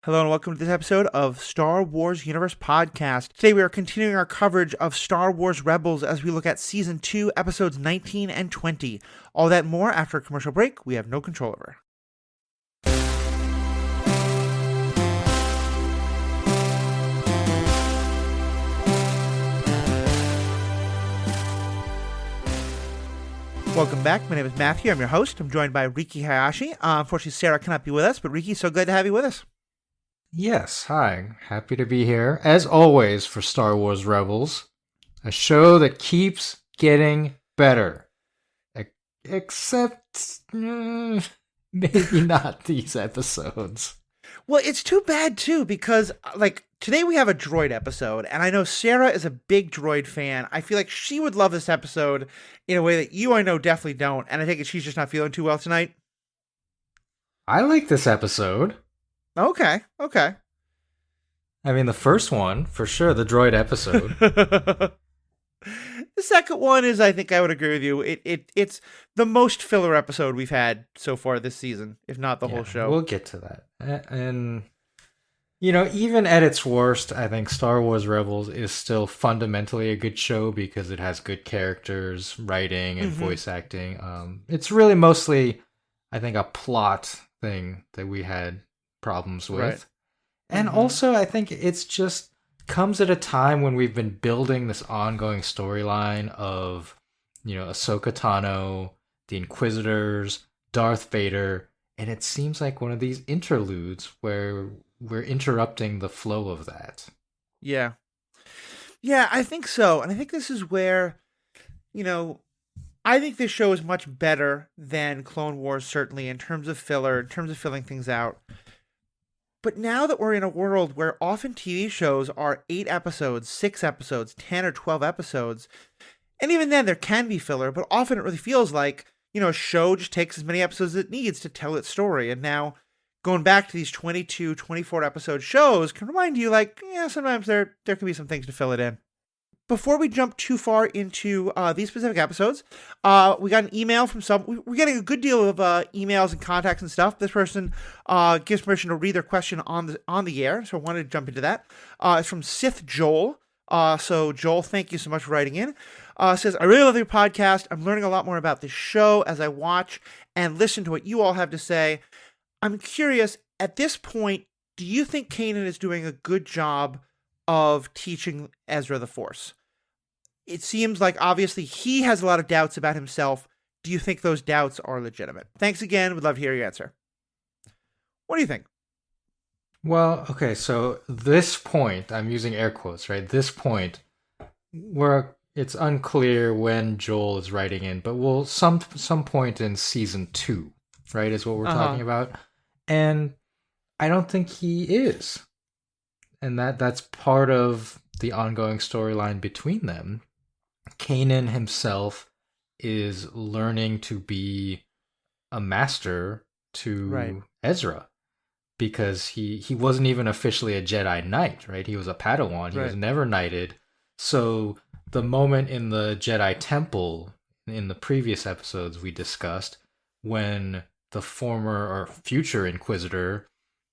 Hello and welcome to this episode of Star Wars Universe Podcast. Today we are continuing our coverage of Star Wars Rebels as we look at Season 2, Episodes 19 and 20. All that and more after a commercial break we have no control over. Welcome back. My name is Matthew. I'm your host. I'm joined by Riki Hayashi. Unfortunately, Sarah cannot be with us, but Riki, so glad to have you with us. Yes, hi. Happy to be here, as always, for Star Wars Rebels, a show that keeps getting better. Except, maybe not these episodes. Well, it's too bad, too, because, today we have a droid episode, and I know Sarah is a big droid fan. I feel like she would love this episode in a way that you, I know, definitely don't, and I think she's just not feeling too well tonight. I like this episode. Okay. I mean, the first one, for sure, the droid episode. The second one is, I think I would agree with you. It's the most filler episode we've had so far this season, if not the whole show. We'll get to that. And, even at its worst, I think Star Wars Rebels is still fundamentally a good show because it has good characters, writing, and voice acting. It's really mostly, I think, a plot thing that we had problems with. Right. And also, I think it's just comes at a time when we've been building this ongoing storyline of, Ahsoka Tano, the Inquisitors, Darth Vader, and it seems like one of these interludes where we're interrupting the flow of that. Yeah, I think so. And I think this is where, I think this show is much better than Clone Wars, certainly, in terms of filler, in terms of filling things out. But now that we're in a world where often TV shows are 8 episodes, 6 episodes, 10 or 12 episodes, and even then there can be filler, but often it really feels like, a show just takes as many episodes as it needs to tell its story. And now going back to these 22, 24 episode shows can remind you, sometimes there can be some things to fill it in. Before we jump too far into these specific episodes, we got an email from we're getting a good deal of emails and contacts and stuff. This person gives permission to read their question on the air, so I wanted to jump into that. It's from Sith Joel. So Joel, thank you so much for writing in. Says, I really love your podcast. I'm learning a lot more about this show as I watch and listen to what you all have to say. I'm curious, at this point, do you think Kanan is doing a good job of teaching Ezra the Force? It seems like obviously he has a lot of doubts about himself. Do you think those doubts are legitimate? Thanks again. Would love to hear your answer. What do you think? Well, okay, so this point, I'm using air quotes, right? This point, where it's unclear when Joel is writing in, but some point in season 2, right, is what we're talking about. And I don't think he is. And that's part of the ongoing storyline between them. Kanan himself is learning to be a master to Ezra because he wasn't even officially a Jedi Knight, right? He was a Padawan. He was never knighted. So the moment in the Jedi Temple in the previous episodes we discussed when the former or future Inquisitor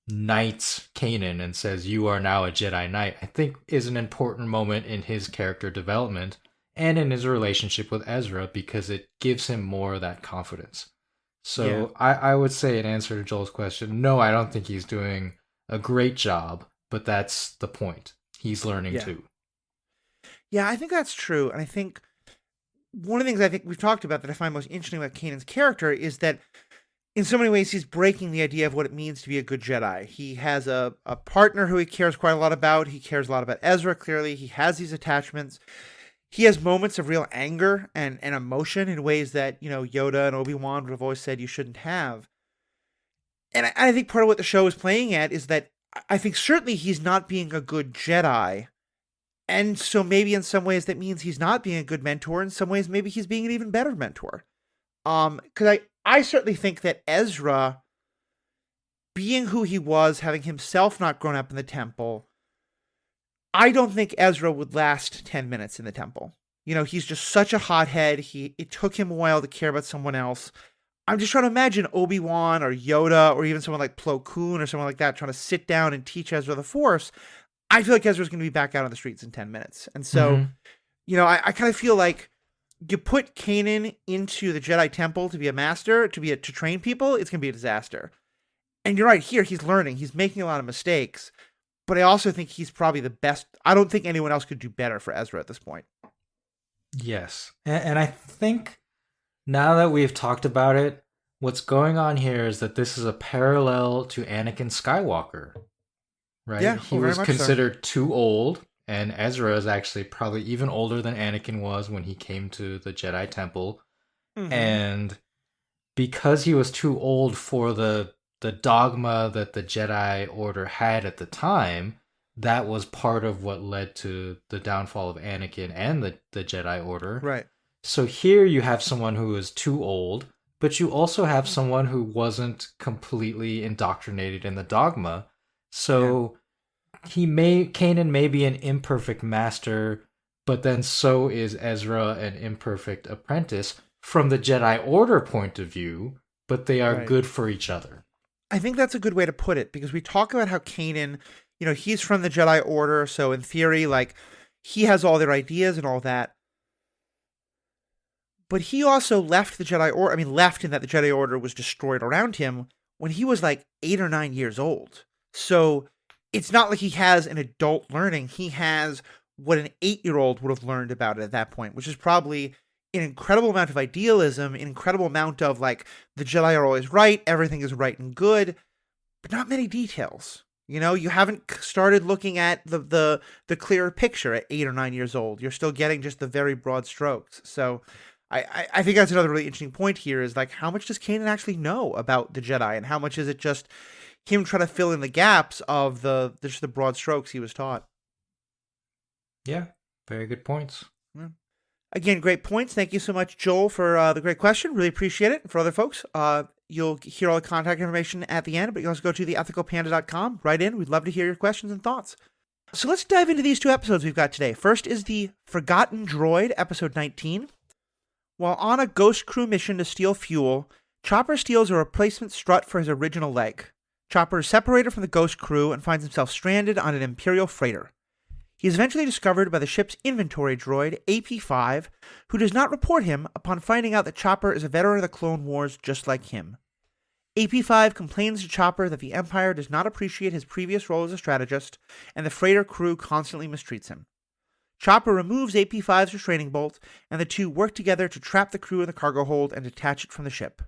knights Kanan and says, "You are now a Jedi Knight," I think is an important moment in his character development and in his relationship with Ezra because it gives him more of that confidence. So yeah. I would say in answer to Joel's question, no, I don't think he's doing a great job, but that's the point. He's learning too. Yeah, I think that's true. And I think one of the things I think we've talked about that I find most interesting about Kanan's character is that in so many ways, he's breaking the idea of what it means to be a good Jedi. He has a partner who he cares quite a lot about. He cares a lot about Ezra, clearly. He has these attachments. He has moments of real anger and emotion in ways that, Yoda and Obi-Wan would have always said you shouldn't have. And I think part of what the show is playing at is that I think certainly he's not being a good Jedi. And so maybe in some ways that means he's not being a good mentor. In some ways, maybe he's being an even better mentor. Because I certainly think that Ezra, being who he was, having himself not grown up in the temple, I don't think Ezra would last 10 minutes in the temple. He's just such a hothead. It took him a while to care about someone else. I'm just trying to imagine Obi-Wan or Yoda or even someone like Plo Koon or someone like that trying to sit down and teach Ezra the Force. I feel like Ezra's going to be back out on the streets in 10 minutes. And so, Mm-hmm. I kind of feel like you put Kanan into the Jedi Temple to be a master, to train people, it's going to be a disaster. And you're right, here he's learning, he's making a lot of mistakes, but I also think he's probably the best. I don't think anyone else could do better for Ezra at this point. Yes. And I think now that we've talked about it, what's going on here is that this is a parallel to Anakin Skywalker, right? Yeah, He well, very was much so. considered too old, and Ezra is actually probably even older than Anakin was when he came to the Jedi Temple. Mm-hmm. And because he was too old for the dogma that the Jedi Order had at the time, that was part of what led to the downfall of Anakin and the Jedi Order. Right. So here you have someone who is too old, but you also have someone who wasn't completely indoctrinated in the dogma. Yeah. So Kanan may be an imperfect master, but then so is Ezra an imperfect apprentice from the Jedi Order point of view, but they are Right. good for each other. I think that's a good way to put it because we talk about how Kanan, he's from the Jedi Order, so in theory, like, he has all their ideas and all that. But he also left the Jedi Order. I mean, left in that the Jedi Order was destroyed around him when he was like 8 or 9 years old. So it's not like he has an adult learning. He has what an 8-year-old would have learned about it at that point, which is probably an incredible amount of idealism, an incredible amount of like the Jedi are always right, everything is right and good, but not many details. You haven't started looking at the clearer picture at 8 or 9 years old. You're still getting just the very broad strokes. So I think that's another really interesting point here is like how much does Kanan actually know about the Jedi and how much is it just him trying to fill in the gaps of just the broad strokes he was taught. Yeah, very good points. Yeah. Again, great points. Thank you so much, Joel, for the great question. Really appreciate it. And for other folks, you'll hear all the contact information at the end, but you can also go to theethicalpanda.com. Write in. We'd love to hear your questions and thoughts. So let's dive into these two episodes we've got today. First is the Forgotten Droid, episode 19. While on a Ghost Crew mission to steal fuel, Chopper steals a replacement strut for his original leg. Chopper is separated from the Ghost Crew and finds himself stranded on an Imperial freighter. He is eventually discovered by the ship's inventory droid, AP-5, who does not report him upon finding out that Chopper is a veteran of the Clone Wars just like him. AP-5 complains to Chopper that the Empire does not appreciate his previous role as a strategist, and the freighter crew constantly mistreats him. Chopper removes AP-5's restraining bolt, and the two work together to trap the crew in the cargo hold and detach it from the ship.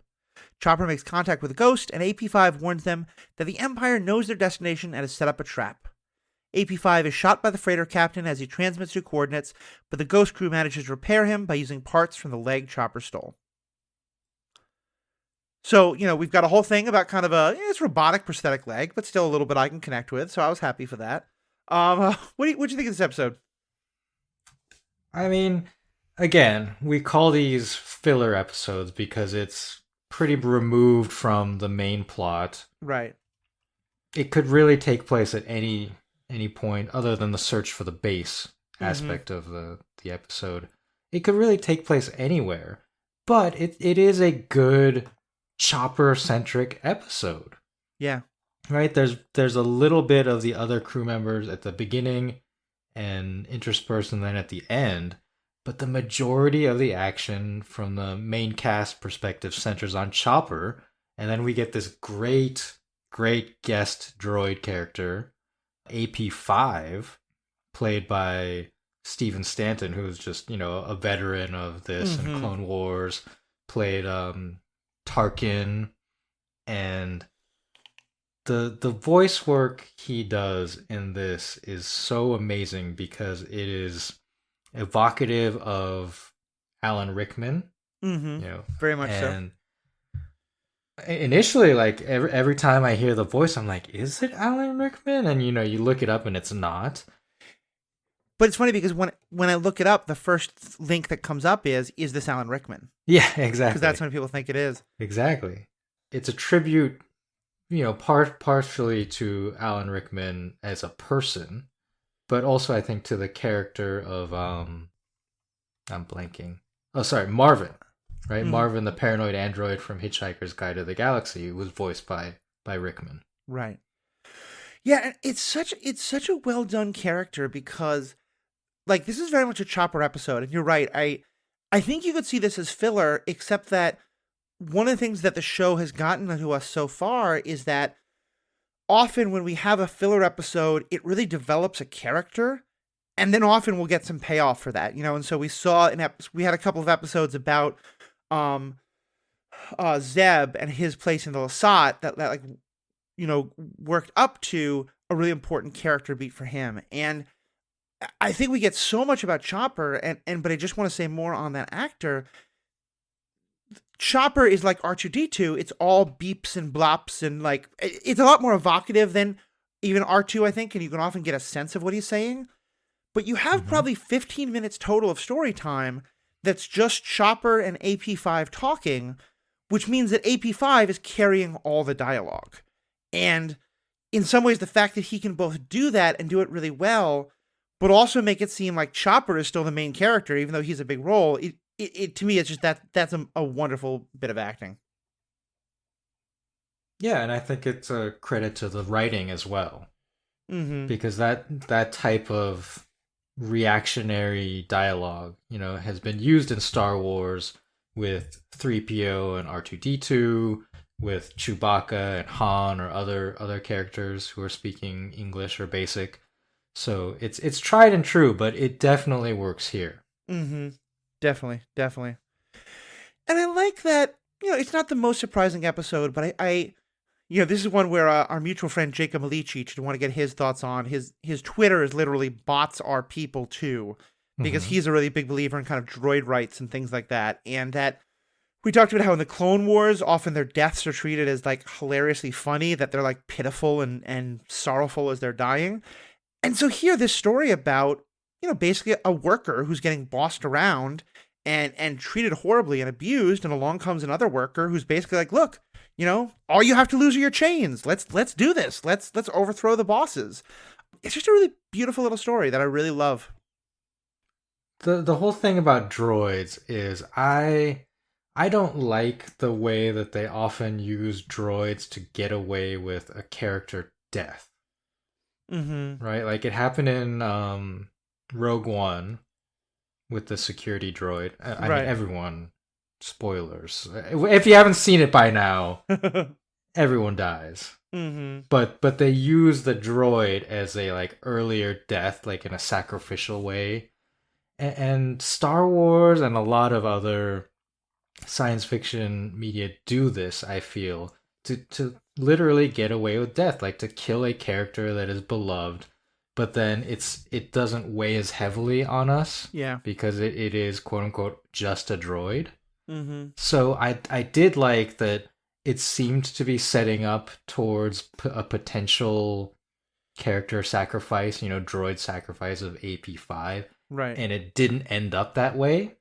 Chopper makes contact with the Ghost, and AP-5 warns them that the Empire knows their destination and has set up a trap. AP-5 is shot by the freighter captain as he transmits new coordinates, but the Ghost crew manages to repair him by using parts from the leg Chopper stole. So, we've got a whole thing about kind of it's robotic prosthetic leg, but still a little bit I can connect with, so I was happy for that. What do you think of this episode? I mean, again, we call these filler episodes because it's pretty removed from the main plot. Right. It could really take place at any point other than the search for the base aspect of the episode. It could really take place anywhere. But it is a good Chopper-centric episode. Yeah. Right? There's a little bit of the other crew members at the beginning and interspersed and then at the end, but the majority of the action from the main cast perspective centers on Chopper, and then we get this great guest droid character, AP-5, played by Stephen Stanton, who's just, a veteran of this and Clone Wars, played Tarkin, and the voice work he does in this is so amazing because it is evocative of Alan Rickman. Very much so. And initially, like every time I hear the voice, I'm like, is it Alan Rickman? And you look it up and it's not. But it's funny because when I look it up, the first link that comes up is this Alan Rickman? Yeah, exactly. Because that's when people think it is. Exactly. It's a tribute, partially to Alan Rickman as a person, but also I think to the character of I'm blanking. Oh, sorry, Marvin. right? Hmm. Marvin, the paranoid android from Hitchhiker's Guide to the Galaxy, was voiced by Rickman. Right. Yeah, and it's such a well done character because like this is very much a Chopper episode, and you're right. I think you could see this as filler, except that one of the things that the show has gotten to us so far is that often when we have a filler episode, it really develops a character, and then often we'll get some payoff for that, you know. And so we saw we had a couple of episodes about um Zeb and his place in the Lasat that like worked up to a really important character beat for him. And I think we get so much about Chopper, and but I just want to say more on that actor. Chopper is like R2D2. It's all beeps and blops, and like it's a lot more evocative than even R2, I think, and you can often get a sense of what he's saying. But you have Mm-hmm. probably 15 minutes total of story time that's just Chopper and AP5 talking, which means that AP5 is carrying all the dialogue. And in some ways, the fact that he can both do that and do it really well, but also make it seem like Chopper is still the main character, even though he's a big role, it to me, it's just that's a wonderful bit of acting. Yeah, and I think it's a credit to the writing as well, Mm-hmm. because that type of reactionary dialogue, has been used in Star Wars with 3PO and R2D2, with Chewbacca and Han or other characters who are speaking English or basic. So it's tried and true, but it definitely works here. Mm-hmm. Definitely, definitely. And I like that, it's not the most surprising episode, but this is one where our mutual friend Jacob Malici, to want to get his thoughts on. His Twitter is literally bots are people too, because Hmm. he's a really big believer in kind of droid rights and things like that. And that we talked about how in the Clone Wars, often their deaths are treated as like hilariously funny, that they're like pitiful and sorrowful as they're dying. And so here, this story about, basically a worker who's getting bossed around and treated horribly and abused, and along comes another worker who's basically like, look, all you have to lose are your chains. Let's do this. Let's overthrow the bosses. It's just a really beautiful little story that I really love. The whole thing about droids is I don't like the way that they often use droids to get away with a character death. Mm-hmm. Right? Like it happened in Rogue One with the security droid. I mean, Right. everyone. Spoilers. If you haven't seen it by now, everyone dies. Mm-hmm. But they use the droid as a like earlier death, like in a sacrificial way. And Star Wars and a lot of other science fiction media do this, I feel, to literally get away with death, like to kill a character that is beloved, but then it doesn't weigh as heavily on us Yeah. because it is quote unquote just a droid. Mm-hmm. So I did like that it seemed to be setting up towards a potential character sacrifice, droid sacrifice of AP5, Right. and it didn't end up that way.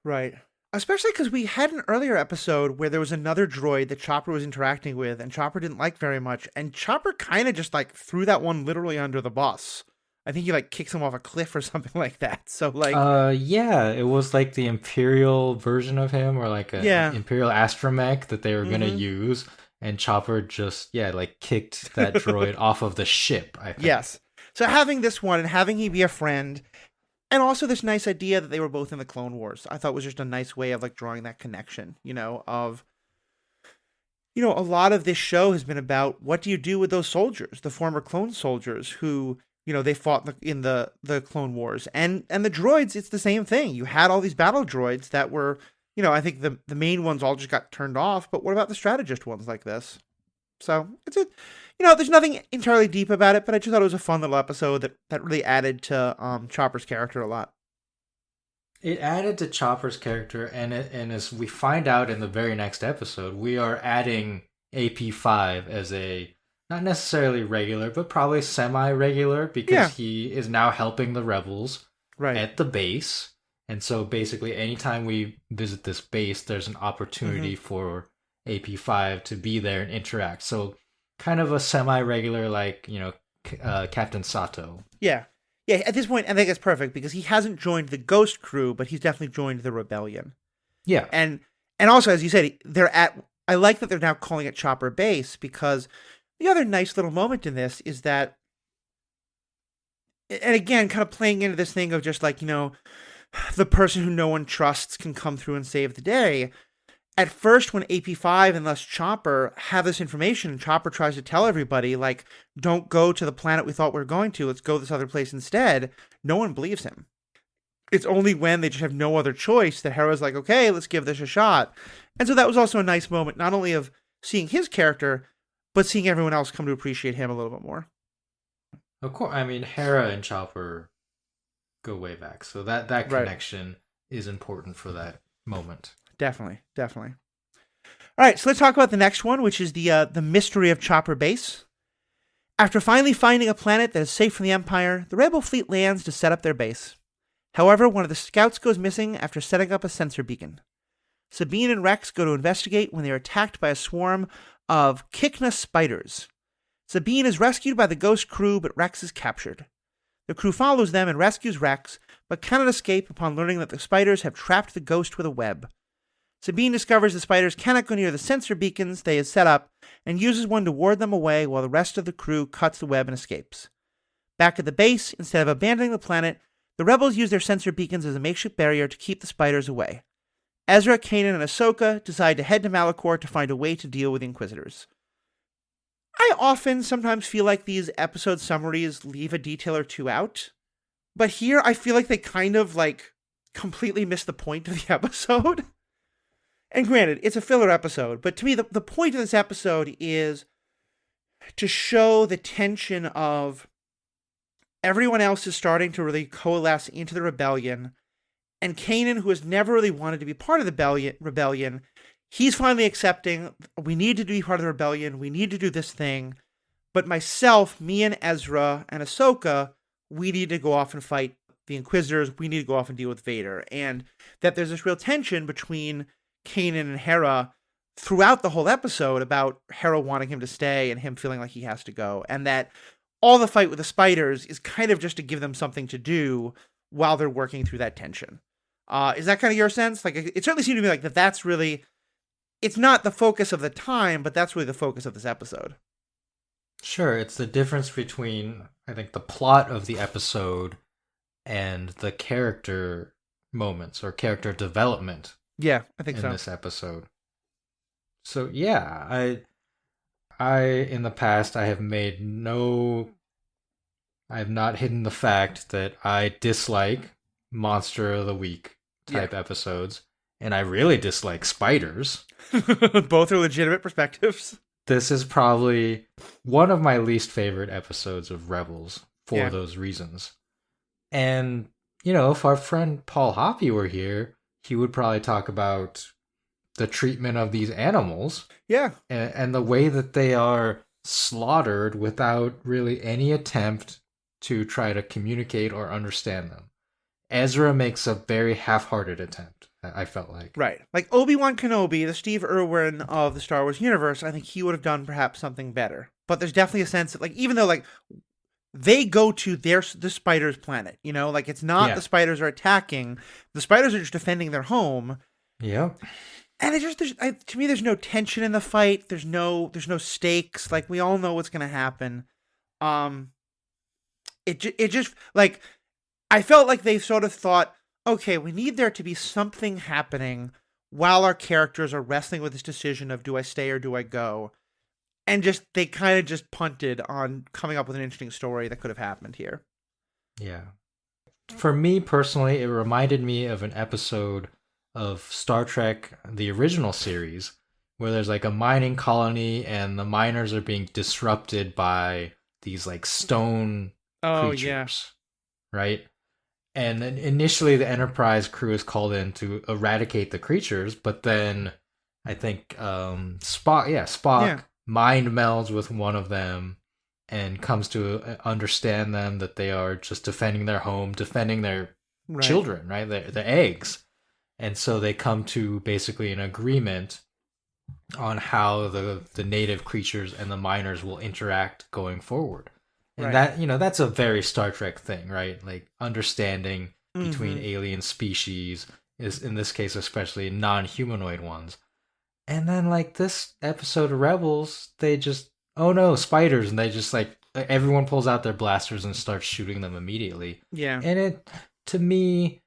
Right. Especially because we had an earlier episode where there was another droid that Chopper was interacting with, and Chopper didn't like very much, and Chopper kind of just like threw that one literally under the bus. I think he like kicks him off a cliff or something like that. So like, Yeah, it was like the Imperial version of him, or like an yeah. Imperial astromech that they were gonna Mm-hmm. use, and Chopper just like kicked that droid off of the ship, I think. Yes. So having this one and having he be a friend, and also this nice idea that they were both in the Clone Wars, I thought was just a nice way of like drawing that connection, of a lot of this show has been about what do you do with those soldiers, the former clone soldiers who, they fought in the Clone Wars, and the droids. It's the same thing. You had all these battle droids that were, I think the main ones all just got turned off. But what about the strategist ones like this? So it's there's nothing entirely deep about it, but I just thought it was a fun little episode that really added to Chopper's character a lot. It added to Chopper's character, and as we find out in the very next episode, we are adding AP5 as a not necessarily regular, but probably semi-regular because Yeah. he is now helping the rebels Right. at the base. And so basically anytime we visit this base, there's an opportunity Mm-hmm. for AP5 to be there and interact. So kind of a semi-regular like, Captain Sato. Yeah. Yeah. At this point, I think it's perfect because he hasn't joined the Ghost Crew, but he's definitely joined the Rebellion. Yeah. And also, as you said, they're at. I like that they're now calling it Chopper Base, because the other nice little moment in this is that, and again, kind of playing into this thing of just like, the person who no one trusts can come through and save the day. At first, when AP5 and thus Chopper have this information, and Chopper tries to tell everybody, like, don't go to the planet we thought we were going to, let's go this other place instead, no one believes him. It's only when they just have no other choice that Hera's like, okay, let's give this a shot. And so that was also a nice moment, not only of seeing his character, but seeing everyone else come to appreciate him a little bit more. Of course, I mean, Hera and Chopper go way back, so that Right. connection is important for that moment. Definitely, definitely. All right, so let's talk about the next one, which is the mystery of Chopper Base. After finally finding a planet that is safe from the Empire, the Rebel fleet lands to set up their base. However, one of the scouts goes missing after setting up a sensor beacon. Sabine and Rex go to investigate when they are attacked by a swarm of Kikna spiders. Sabine is rescued by the Ghost crew, but Rex is captured. The crew follows them and rescues Rex, but cannot escape upon learning that the spiders have trapped the Ghost with a web. Sabine discovers the spiders cannot go near the sensor beacons they had set up and uses one to ward them away while the rest of the crew cuts the web and escapes. Back at the base, instead of abandoning the planet, the rebels use their sensor beacons as a makeshift barrier to keep the spiders away. Ezra, Kanan, and Ahsoka decide to head to Malachor to find a way to deal with the Inquisitors. I often sometimes feel like these episode summaries leave a detail or two out, but here I feel like they kind of like completely miss the point of the episode. And granted, it's a filler episode, but to me, the point of this episode is to show the tension of everyone else is starting to really coalesce into the rebellion, and Kanan, who has never really wanted to be part of the rebellion, he's finally accepting, we need to be part of the rebellion, we need to do this thing, but myself, me and Ezra and Ahsoka, we need to go off and fight the Inquisitors, we need to go off and deal with Vader, and that there's this real tension between Kanan and Hera throughout the whole episode about Hera wanting him to stay and him feeling like he has to go, and that all the fight with the spiders is kind of just to give them something to do while they're working through that tension. Is that kind of your sense? Like, it certainly seemed to me like that's really, it's not the focus of the time, but that's really the focus of this episode. Sure, it's the difference between, I think, the plot of the episode and the character moments or character development. Yeah, I think in so. this episode. So yeah, I in the past I have not hidden the fact that I dislike Monster of the Week type episodes, and I really dislike spiders. Both are legitimate perspectives. This is probably one of my least favorite episodes of Rebels for those reasons. And, if our friend Paul Hoppy were here, he would probably talk about the treatment of these animals. Yeah. And the way that they are slaughtered without really any attempt to try to communicate or understand them. Ezra makes a very half-hearted attempt, I felt like. Right. Like Obi-Wan Kenobi, the Steve Irwin of the Star Wars universe, I think he would have done perhaps something better. But there's definitely a sense that, like, even though, like, they go to the spiders' planet, like it's not the spiders are attacking, the spiders are just defending their home. Yeah. And to me, there's no tension in the fight. There's no stakes. Like, we all know what's going to happen. It just, like, I felt like they sort of thought, okay, we need there to be something happening while our characters are wrestling with this decision of, do I stay or do I go? And they kind of just punted on coming up with an interesting story that could have happened here. Yeah. For me personally, it reminded me of an episode of Star Trek, the original series, where there's like a mining colony and the miners are being disrupted by these like stone creatures. Right? And then initially the Enterprise crew is called in to eradicate the creatures, but then I think Spock mind melds with one of them and comes to understand them that they are just defending their home, defending their children, right? Their eggs. And so they come to basically an agreement on how the native creatures and the miners will interact going forward. And that, that's a very Star Trek thing, right? Like understanding between alien species is in this case especially non-humanoid ones. And then like this episode of Rebels, they just, oh no, spiders, and they just like everyone pulls out their blasters and starts shooting them immediately. Yeah. And it, to me,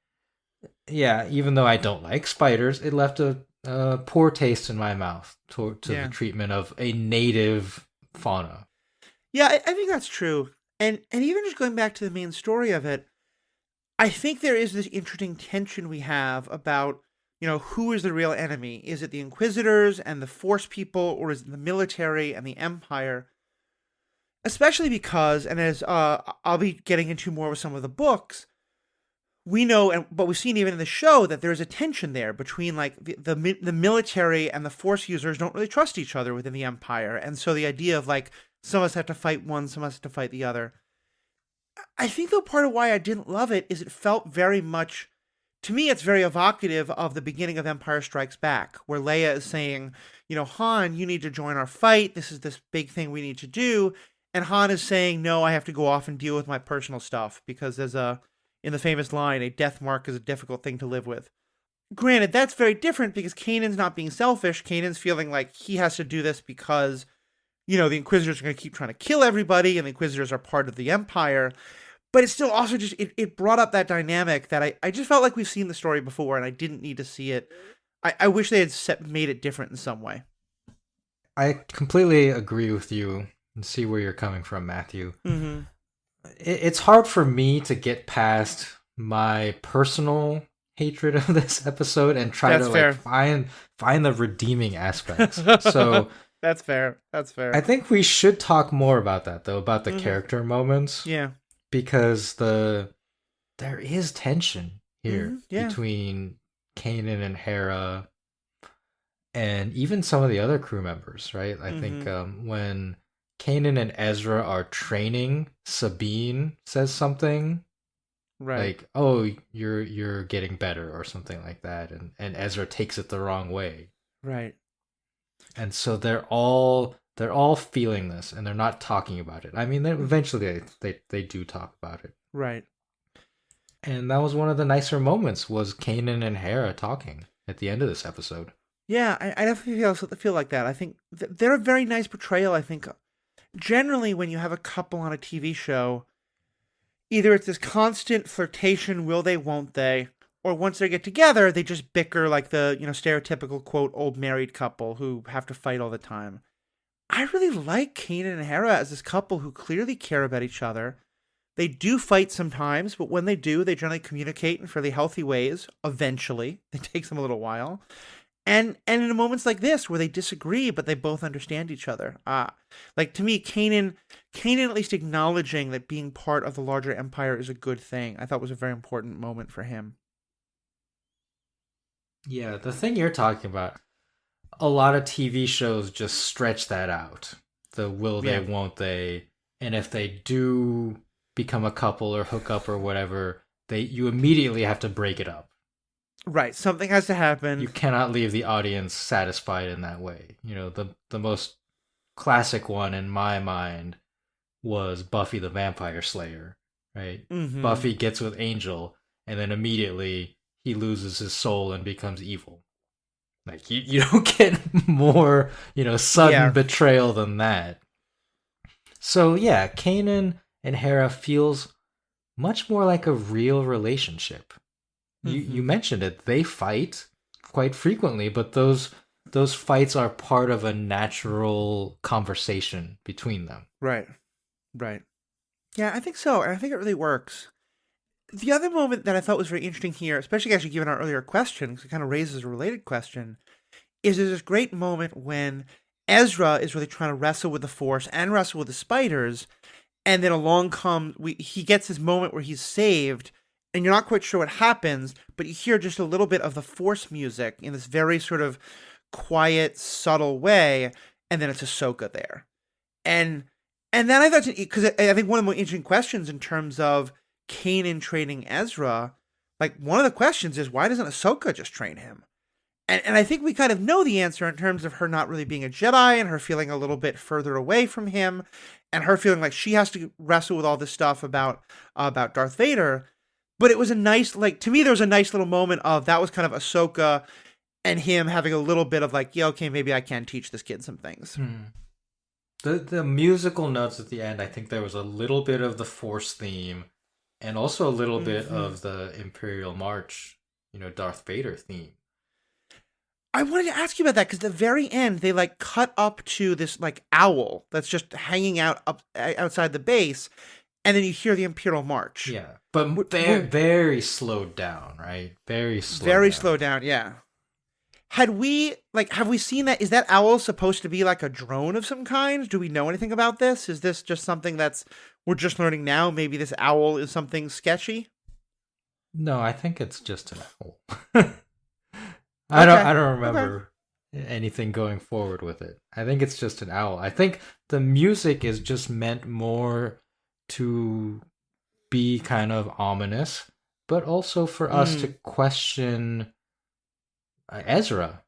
yeah, even though I don't like spiders, it left a poor taste in my mouth to the Yeah. treatment of a native fauna. Yeah, I think that's true. And even just going back to the main story of it, I think there is this interesting tension we have about, who is the real enemy? Is it the Inquisitors and the Force people, or is it the military and the Empire? Especially because, and as I'll be getting into more with some of the books, we know, but we've seen even in the show that there's a tension there between like the military and the Force users don't really trust each other within the Empire, and so the idea of like some of us have to fight one, some of us have to fight the other. I think though part of why I didn't love it is it felt very much, to me, it's very evocative of the beginning of Empire Strikes Back, where Leia is saying, Han, you need to join our fight. This is this big thing we need to do. And Han is saying, no, I have to go off and deal with my personal stuff because in the famous line, a death mark is a difficult thing to live with. Granted, that's very different because Kanan's not being selfish. Kanan's feeling like he has to do this because, the Inquisitors are going to keep trying to kill everybody and the Inquisitors are part of the Empire. But it still also just, it brought up that dynamic that I just felt like we've seen the story before and I didn't need to see it. I wish they had made it different in some way. I completely agree with you and see where you're coming from, Matthew. Mm-hmm. It's hard for me to get past my personal hatred of this episode and try That's to fair. like find the redeeming aspects. So That's fair. That's fair. I think we should talk more about that though, about the character moments. Yeah. Because there is tension here Yeah. between Kanan and Hera and even some of the other crew members, right? I think when Kanan and Ezra are training, Sabine says something Right. like, "Oh, you're getting better" or something like that, and Ezra takes it the wrong way. Right. And so they're all feeling this and they're not talking about it. I mean, eventually they do talk about it. Right. And that was one of the nicer moments was Kanan and Hera talking at the end of this episode. Yeah, I definitely feel like that. I think they're a very nice portrayal. I think generally when you have a couple on a TV show, either it's this constant flirtation, will they, won't they, or once they get together, they just bicker like the, stereotypical, quote, old married couple who have to fight all the time. I really like Kanan and Hera as this couple who clearly care about each other. They do fight sometimes, but when they do, they generally communicate in fairly healthy ways, eventually. It takes them a little while. And in moments like this where they disagree, but they both understand each other. Like to me, Kanan at least acknowledging that being part of the larger empire is a good thing, I thought was a very important moment for him. Yeah, the thing you're talking about, a lot of TV shows just stretch that out. The will they, won't they, and if they do become a couple or hook up or whatever, you immediately have to break it up. Right, something has to happen. You cannot leave the audience satisfied in that way. The most classic one in my mind was Buffy the Vampire Slayer, right? Mm-hmm. Buffy gets with Angel, and then immediately he loses his soul and becomes evil. Like, you don't get more, sudden betrayal than that. So, yeah, Kanan and Hera feels much more like a real relationship. You mentioned it. They fight quite frequently, but those fights are part of a natural conversation between them. Right. Yeah, I think so, and I think it really works. The other moment that I thought was very interesting here, especially actually given our earlier question, because it kind of raises a related question, is there's this great moment when Ezra is really trying to wrestle with the Force and wrestle with the spiders, and then along comes, he gets this moment where he's saved, and you're not quite sure what happens, but you hear just a little bit of the Force music in this very sort of quiet, subtle way, and then it's Ahsoka there. And then I thought, because I think one of the more interesting questions in terms of Kanan training Ezra, like one of the questions is, why doesn't Ahsoka just train him? And I think we kind of know the answer in terms of her not really being a Jedi and her feeling a little bit further away from him and her feeling like she has to wrestle with all this stuff about Darth Vader. But it was a nice, like, to me, there was a nice little moment of that was kind of Ahsoka and him having a little bit of like, yeah, okay, maybe I can teach this kid some things. The musical notes at the end, I think there was a little bit of the Force theme and also a little bit of the Imperial March, Darth Vader theme. I wanted to ask you about that because the very end they like cut up to this like owl that's just hanging out up outside the base, and then you hear the Imperial March. Yeah, but very slowed down, right? Very slowed down. Yeah. Have we seen that? Is that owl supposed to be like a drone of some kind? Do we know anything about this? Is this just something we're just learning now? Maybe this owl is something sketchy? No, I think it's just an owl. I don't remember anything going forward with it. I think it's just an owl. I think the music is just meant more to be kind of ominous, but also for us to question Ezra,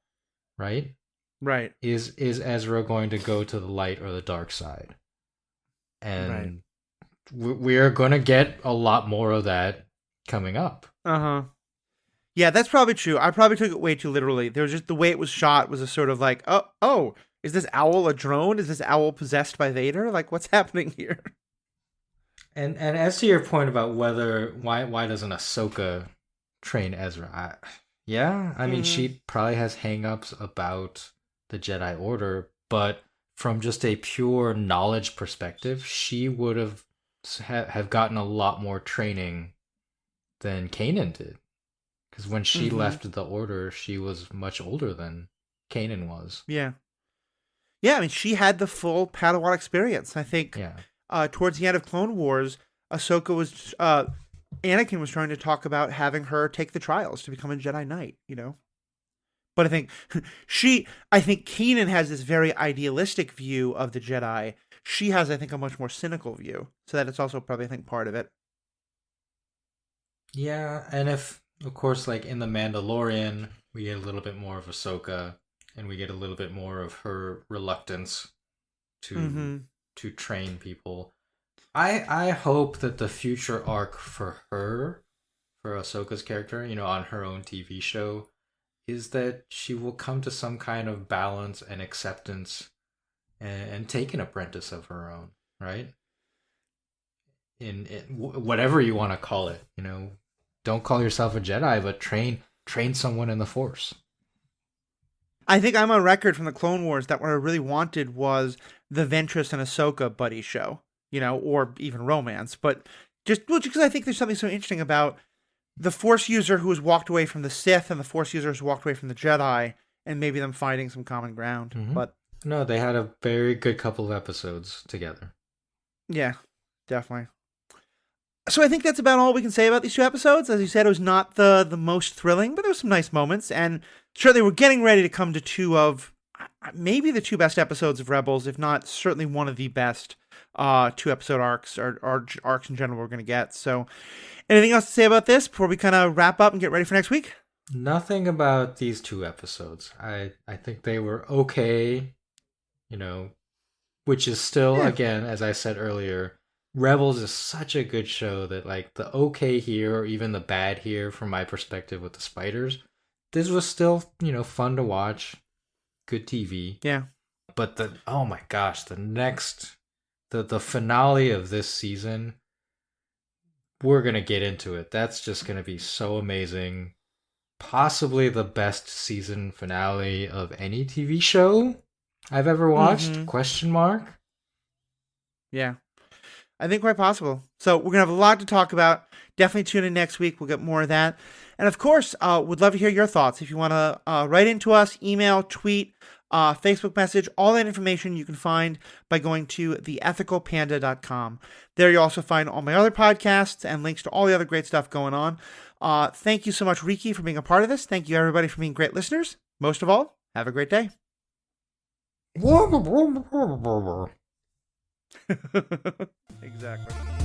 right? Right. Is Ezra going to go to the light or the dark side? And we are going to get a lot more of that coming up. Yeah, that's probably true. I probably took it way too literally. There was just the way it was shot was a sort of like, oh, is this owl a drone? Is this owl possessed by Vader? Like, what's happening here? And as to your point about why doesn't Ahsoka train Ezra? I mean, she probably has hangups about the Jedi Order, but from just a pure knowledge perspective, she would have gotten a lot more training than Kanan did. Because when she left the Order, she was much older than Kanan was. Yeah. Yeah, I mean, she had the full Padawan experience. I think towards the end of Clone Wars, Anakin was trying to talk about having her take the trials to become a Jedi Knight, But I think Kanan has this very idealistic view of the Jedi. She has, I think, a much more cynical view. So that it's also probably, I think, part of it. Yeah, and if, of course, like in The Mandalorian, we get a little bit more of Ahsoka, and we get a little bit more of her reluctance to train people. I hope that the future arc for her, for Ahsoka's character, on her own TV show, is that she will come to some kind of balance and acceptance and take an apprentice of her own, right? In whatever you want to call it, don't call yourself a Jedi, but train someone in the Force. I think I'm on record from the Clone Wars that what I really wanted was the Ventress and Ahsoka buddy show, or even romance. But just because I think there's something so interesting about the Force user who has walked away from the Sith and the Force user who's walked away from the Jedi, and maybe them finding some common ground. But no, they had a very good couple of episodes together. Yeah, definitely. So I think that's about all we can say about these two episodes. As you said, it was not the most thrilling, but there were some nice moments. And sure, they were getting ready to come to two of maybe the two best episodes of Rebels, if not certainly one of the best 2-episode arcs or arcs in general we're going to get. So anything else to say about this before we kind of wrap up and get ready for next week? Nothing about these 2 episodes. I think they were okay, which is still, again, as I said earlier, Rebels is such a good show that like the okay here or even the bad here from my perspective with the spiders, this was still, fun to watch, good TV. Yeah. But oh my gosh, the finale of this season, we're going to get into it. That's just going to be so amazing. Possibly the best season finale of any TV show I've ever watched, question mark. Yeah. I think quite possible. So we're going to have a lot to talk about. Definitely tune in next week. We'll get more of that. And of course, would love to hear your thoughts. If you want to write into us, email, tweet, Facebook message, all that information you can find by going to theethicalpanda.com. There you'll also find all my other podcasts and links to all the other great stuff going on. Thank you so much, Riki, for being a part of this. Thank you, everybody, for being great listeners. Most of all, have a great day. Exactly.